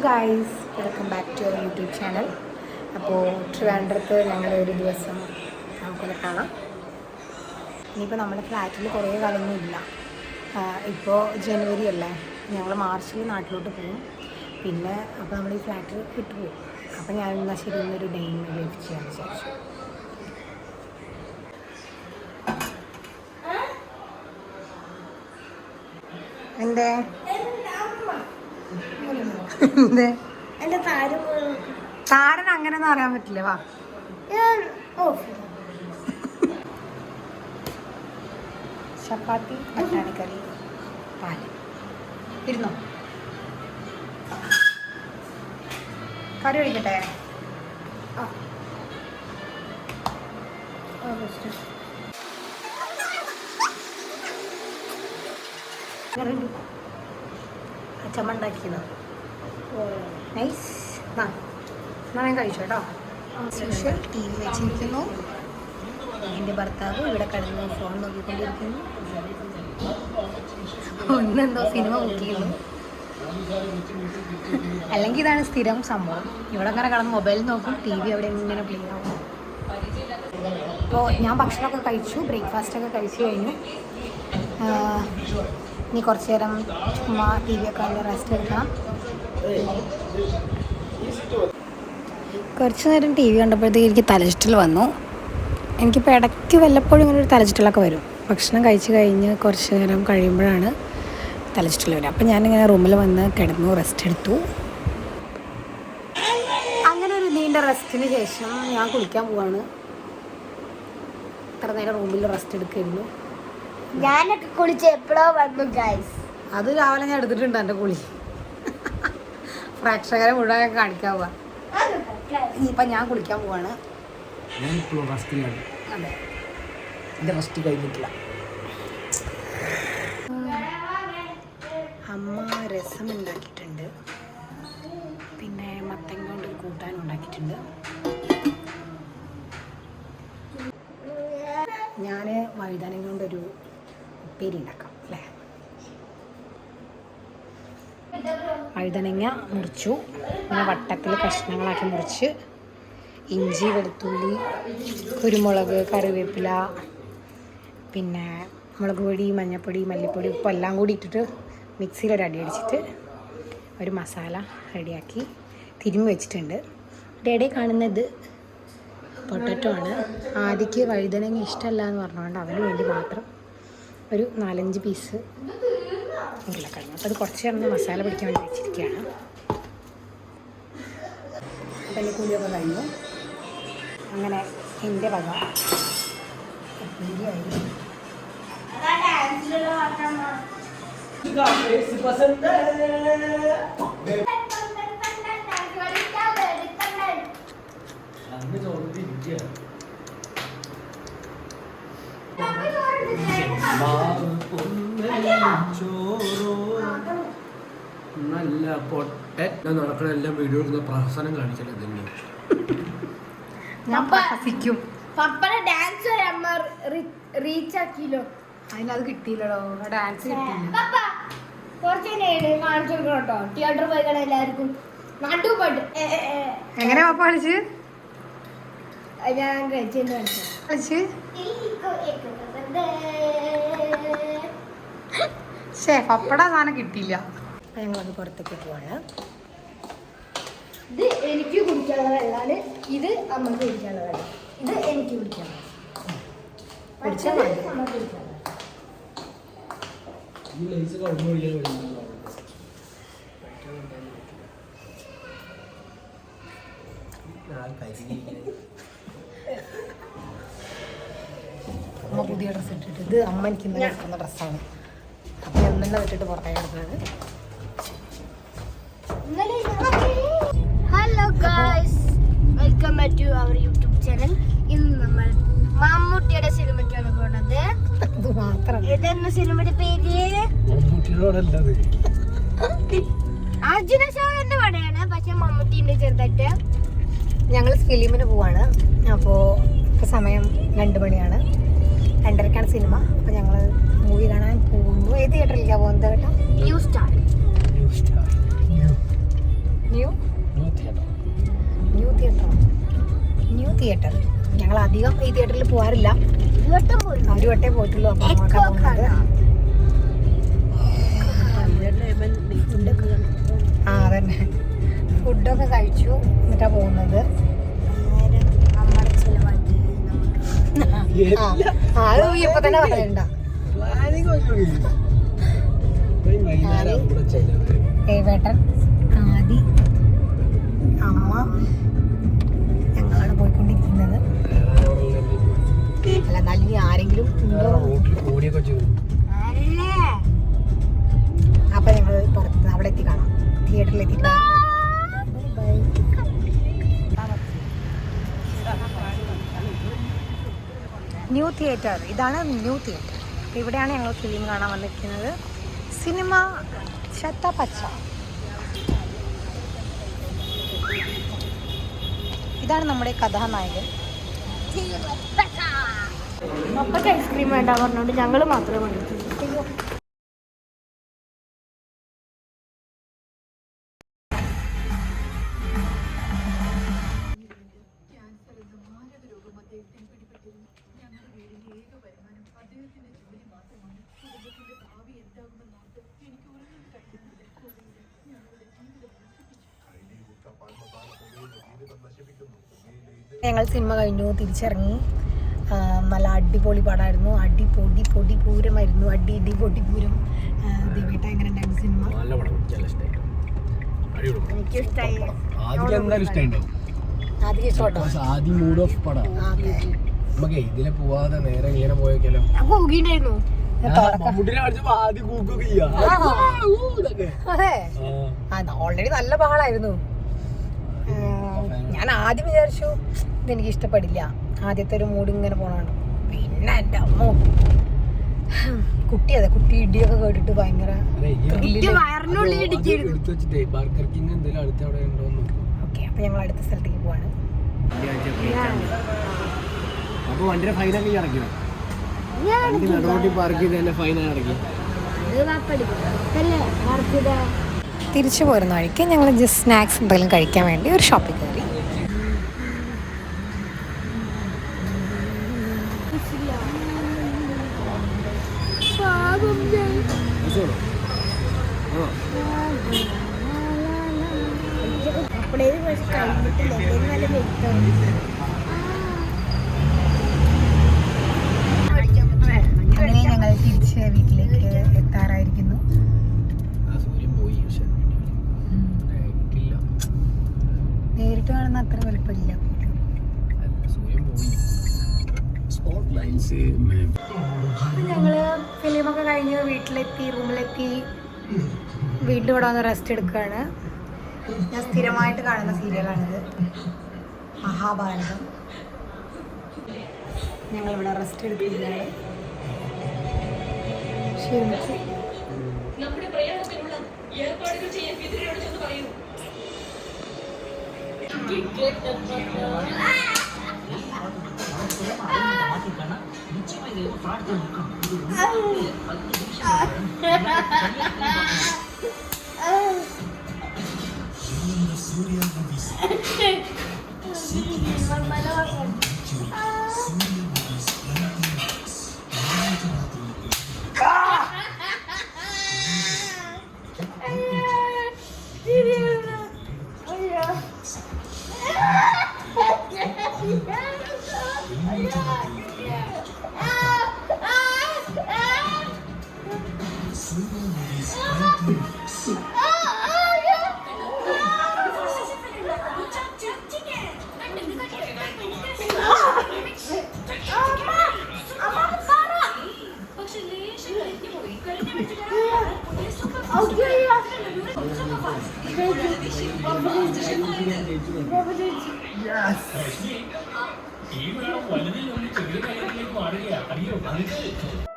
Guys, welcome back to our YouTube channel. അപ്പോൾ ട്രിവാൻഡ്രത്ത് ഞങ്ങൾ ഒരു ദിവസം നമുക്കൊന്ന് കാണാം. ഇനിയിപ്പോൾ നമ്മുടെ ഫ്ലാറ്റിൽ കുറേ കാലമൊന്നും ഇല്ല. ഇപ്പോൾ ജനുവരി അല്ലേ, ഞങ്ങൾ മാർച്ചിൽ നാട്ടിലോട്ട് പോകും. പിന്നെ അപ്പോൾ നമ്മൾ ഈ ഫ്ലാറ്റിൽ വിട്ടുപോകും. അപ്പോൾ ഞാൻ എന്നാൽ ശരി ഇന്നൊരു ഡേ ഇൻ മൈ ലൈഫ് ചെയ്യാൻ വിചാരിച്ചു. എന്തേ താരൻ അങ്ങനെയൊന്നും അറിയാൻ പറ്റില്ല. വാ, ചപ്പാത്തി പട്ടാണിക്കറി പാല് ഇരുന്നോ. കറി ഒഴിക്കട്ടെ. അച്ചമ്മ ഉണ്ടാക്കിയതോ? നൈസ്. ഞാൻ കഴിച്ചു കേട്ടോ. സ്പെഷ്യൽ ടി വി വെച്ചിരിക്കുന്നു. എൻ്റെ ഭർത്താവ് ഇവിടെ കിടന്ന് ഫോൺ നോക്കിക്കൊണ്ടിരിക്കുന്നു. ഒന്നെന്തോ സിനിമ ബുക്ക് ചെയ്യുന്നു. അല്ലെങ്കിൽ ഇതാണ് സ്ഥിരം സംഭവം. ഇവിടെ അങ്ങനെ കിടന്ന് മൊബൈൽ നോക്കും, ടി വി അവിടെ ഇങ്ങനെ പ്ലേ ആവും. അപ്പോൾ ഞാൻ ഭക്ഷണമൊക്കെ കഴിച്ചു, ബ്രേക്ക്ഫാസ്റ്റൊക്കെ കഴിച്ചു കഴിഞ്ഞു. ഇനി കുറച്ച് നേരം ചുമ്മാ ടി വി ഒക്കെ കണ്ട് റെസ്റ്റ് എടുക്കണം. കുറച്ച് നേരം ടി വി കണ്ടപ്പോഴത്തേക്ക് എനിക്ക് തലചുറ്റൽ വന്നു. എനിക്കിപ്പോൾ ഇടയ്ക്ക് വല്ലപ്പോഴും ഇങ്ങനെ ഒരു തലചുറ്റലൊക്കെ വരും. ഭക്ഷണം കഴിച്ച് കഴിഞ്ഞ് കുറച്ച് നേരം കഴിയുമ്പോഴാണ് തലചുറ്റൽ വരും. അപ്പം ഞാനിങ്ങനെ റൂമിൽ വന്ന് കിടന്നു, റെസ്റ്റ് എടുത്തു. അങ്ങനെ ഒരു നീണ്ട റെസ്റ്റിന് ശേഷം ഞാൻ കുളിക്കാൻ പോവാണ്. ഇത്ര നേരം റൂമിൽ റെസ്റ്റ് എടുക്കായിരുന്നു. ഞാനൊക്കെ കുളിച്ച് എപ്പോഴോ വന്നു ഗൈസ്. അത് രാവിലെ ഞാൻ എടുത്തിട്ടുണ്ട് എൻ്റെ കുളി. പ്രേക്ഷകരെ മുഴുവൻ കാണിക്കാൻ പോവാ. ഇനിയിപ്പം ഞാൻ കുളിക്കാൻ പോവാണ്. അതെ, എൻ്റെ റെസ്റ്റ് കഴിഞ്ഞിട്ടില്ല. അമ്മ രസം ഉണ്ടാക്കിയിട്ടുണ്ട്, പിന്നെ മത്തങ്ങ കൊണ്ട് കൂട്ടാനും ഉണ്ടാക്കിയിട്ടുണ്ട്. ഞാൻ വഴുതനങ്ങ കൊണ്ടൊരു ഉപ്പേരി ഉണ്ടാക്കാം അല്ലേ. വഴുതനങ്ങ മുറിച്ചു, പിന്നെ വട്ടത്തിൽ കഷ്ണങ്ങളാക്കി മുറിച്ച് ഇഞ്ചി, വെളുത്തുള്ളി, കുരുമുളക്, കറിവേപ്പില, പിന്നെ മുളക് പൊടി, മഞ്ഞൾപ്പൊടി, മല്ലിപ്പൊടി, ഉപ്പ് എല്ലാം കൂടി ഇട്ടിട്ട് മിക്സിയിലൊരു അടി അടിച്ചിട്ട് ഒരു മസാല റെഡിയാക്കി തിരുമ്മി വെച്ചിട്ടുണ്ട്. ഇടയിൽ കാണുന്നത് പൊട്ടറ്റോ ആണ്. ആദ്യക്ക് വഴുതനങ്ങ ഇഷ്ടമല്ല എന്ന് പറഞ്ഞുകൊണ്ട് അവന് വേണ്ടി മാത്രം ഒരു 4-5 പീസ് ഉരുളക്കിഴങ്ങ്. അപ്പോൾ അത് കുറച്ച് നേരം മസാല പിടിക്കാൻ വേണ്ടി വെച്ചിരിക്കുകയാണ്. അപ്പം എൻ്റെ കൂലിയൊക്കെ കഴിഞ്ഞു. അങ്ങനെ എൻ്റെ വക ഉപ്പേരിയായിരുന്നു. നല്ല പൊട്ട നടക്കണ എല്ലാം വീഡിയോ എടുക്കുന്ന പ്രഹസനം കാണിച്ചത് തന്നെ. ഞാൻ പ്രഹസിക്കും. പപ്പയുടെ ഡാൻസ് അമ്മ റീച്ച് ആക്കിയല്ലോ. അതിനത് കിട്ടിയില്ലടോ, ഡാൻസ് കിട്ടിയില്ല. പപ്പ കുറച്ച് കാണിച്ചു കൊടുക്കണം കേട്ടോ. തിയേറ്റർ പോയി കാണാൻ എല്ലാവർക്കും നടുപാട്ട്. എങ്ങനെ പപ്പ കളിച്ച്? ഞാൻ കളിച്ച് പപ്പട സാധനം കിട്ടിയില്ല. അപ്പം ഞങ്ങളത് പുറത്തേക്ക് പോവാണ്. ഇത് എനിക്ക് കുടിക്കാനുള്ള വെള്ളമാണ്, ഇത് അമ്മക്ക് കുടിക്കാനുള്ള വെള്ളം, ഇത് എനിക്ക് കുടിക്കാനുള്ള അമ്മ പുതിയ ഡ്രസ്സ് ഇട്ടിട്ട്, ഇത് അമ്മ എനിക്ക് ഇന്നലെ എടുക്കുന്ന ഡ്രസ്സാണ്. അപ്പം ഞാൻ ഇന്നലെ വിട്ടിട്ട് പുറത്തേക്ക് എടുക്കുന്നത്. Hello guys, welcome back to our YouTube channel. ഇന്ന് നമ്മൾ മമ്മൂട്ടിയുടെ സിനിമയ്ക്കാണ് പോണത്. അത് മാത്രം. ഇതെന്ന സിനിമയുടെ പേര്? അർജുന അശോകന്റെ പടയാണ്, പക്ഷെ മമ്മൂട്ടിന്റെ ചെറുതായിട്ട്. ഞങ്ങൾ ഫിലിമിന് പോവാണ്. അപ്പോൾ ഇപ്പോൾ സമയം 2 മണിയാണ്. 2:30ക്കാണ് സിനിമ. അപ്പോൾ ഞങ്ങൾ മൂവി കാണാൻ പോകുന്നു. ഏത് തിയേറ്ററിലേക്കാണ് പോകുന്നത് കേട്ടോ? New star. ന്യൂ തിയേറ്റർ ഞങ്ങൾ അധികം ഈ തിയേറ്ററിൽ പോകാറില്ല, ഒരു വട്ടേ പോയിട്ടുള്ളൂ. അപ്പോൾ അങ്ങോട്ടാണ് പോകുന്നത്. ആ അതന്നെ, ഫുഡൊക്കെ കഴിച്ചു എന്നിട്ടാണ് പോകുന്നത്. അത് ഇപ്പൊ തന്നെ പറയണ്ട. ഏവേട്ടൻ, ആദി, അമ്മ, ഞങ്ങളാണ് പോയിക്കൊണ്ടിരിക്കുന്നത്. അല്ല എന്നാലും ഇനി ആരെങ്കിലും ഉണ്ടോ? അപ്പൊ ഞങ്ങൾ പുറത്ത് അവിടെ എത്തി കാണാം, തിയേറ്ററിൽ എത്തി കാണാം. ന്യൂ തിയേറ്റർ, ഇതാണ് ന്യൂ തിയേറ്റർ. ഇവിടെയാണ് ഞങ്ങൾ ഫിലിം കാണാൻ വന്നിരിക്കുന്നത്. സിനിമ ചത്തപച്ച. ഇതാണ് നമ്മുടെ കഥാനായകൻ. പപ്പയ്ക്ക് ഐസ്ക്രീം വേണ്ട പറഞ്ഞോണ്ട് ഞങ്ങൾ മാത്രമേ മേടിക്കുള്ളൂ. ഞങ്ങൾ സിനിമ കഴിഞ്ഞു, തിരിച്ചിറങ്ങി. നല്ല അടിപൊളി പടമായിരുന്നു. അടിപൊടി പൂരമായിരുന്നു. അടി പൊടി പൂരം. ദേവേട്ട എങ്ങനെ ഉണ്ടായിരുന്നു സിനിമ? ഇതിലെ പോവാതെ നേരെ ഇങ്ങനെ പോയേക്കാലോ. അതെ, ഓൾറെഡി നല്ല ബഹളായിരുന്നു. ഞാൻ ആദ്യം വിചാരിച്ചു ഇതെനിക്ക് ഇഷ്ടപ്പെടില്ല, ആദ്യത്തെ ഒരു മൂഡ് ഇങ്ങനെ പോണുണ്ട്. പിന്നെ എൻ്റെ അമ്മ കുട്ടി ഇടിയൊക്കെ കേട്ടിട്ട് ഭയങ്കര. ഓക്കെ, അപ്പൊ ഞങ്ങൾ അടുത്ത സ്ഥലത്തേക്ക് പോവാണ്. അപ്പൊ വണ്ടിയുടെ ഫൈനൊക്കെ ഇറക്കി പാർക്ക് ചെയ്ത് ഫൈൻ ഇറക്കി. തിരിച്ചു പോരുന്ന വഴിക്ക് ഞങ്ങൾ ജസ്റ്റ് സ്നാക്സ് എന്തെങ്കിലും കഴിക്കാൻ വേണ്ടി ഒരു ഷോപ്പിൽ കയറി. അങ്ങനെ ഞങ്ങൾ തിരിച്ച് വീട്ടിലേക്ക് എത്താറായിരിക്കുന്നു. നേരിട്ട് കാണുന്ന അത്ര വലുപ്പമില്ല. ഞങ്ങള് ഫിലിമൊക്കെ കഴിഞ്ഞ് വീട്ടിലെത്തി, റൂമിലെത്തി. വീണ്ടും ഇവിടെ വന്ന് റെസ്റ്റ് എടുക്കുകയാണ്. ഞാൻ സ്ഥിരമായിട്ട് കാണുന്ന സീരിയലാണിത്, മഹാഭാരതം. ഞങ്ങളിവിടെ റെസ്റ്റ് എടുക്കുകയാണ്. ക്ഷീണിച്ച് ഈ വലുതിൽ ചെറിയ കാര്യത്തിലേക്ക് മാറുകയാണ്. അറിയോ?